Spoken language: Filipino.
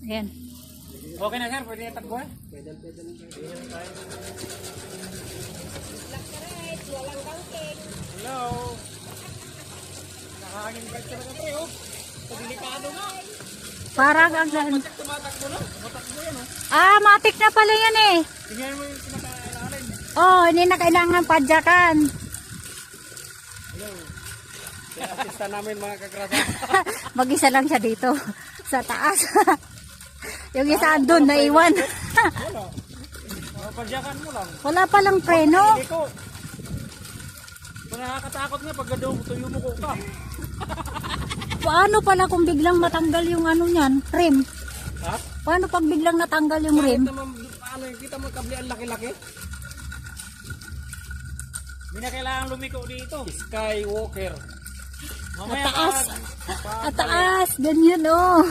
Ayan. Okay na sir, pwede na takbo eh. Pedal lang tayo. Walang kangking. Hello. Nakakaging bike talaga pre oh. Delikado nga. Parang ang... Tumatakbo na. Tumatakbo yan oh. Ah, matik na pala yan eh. Tingnan mo yung pinaka-ilalim. Oh, hindi na kailangan padyakan. Hello. Kaya asista namin mga kakrasa. Mag-isa lang siya dito. Sa taas. Yung isa andun, naiwan. Wala. Padyakan mo lang. Wala palang preno. Iko. Nakakatakot nga pag tuyo mo ko ka. Paano pala kung biglang matanggal yung ano niyan, rim? Ha? Paano pag biglang natanggal yung rim? Naman, paano yung kita mo kabli ang laki-laki? Hindi na kailangan lumiko dito. Skywalker. At taas. At taas. Ganyan oh.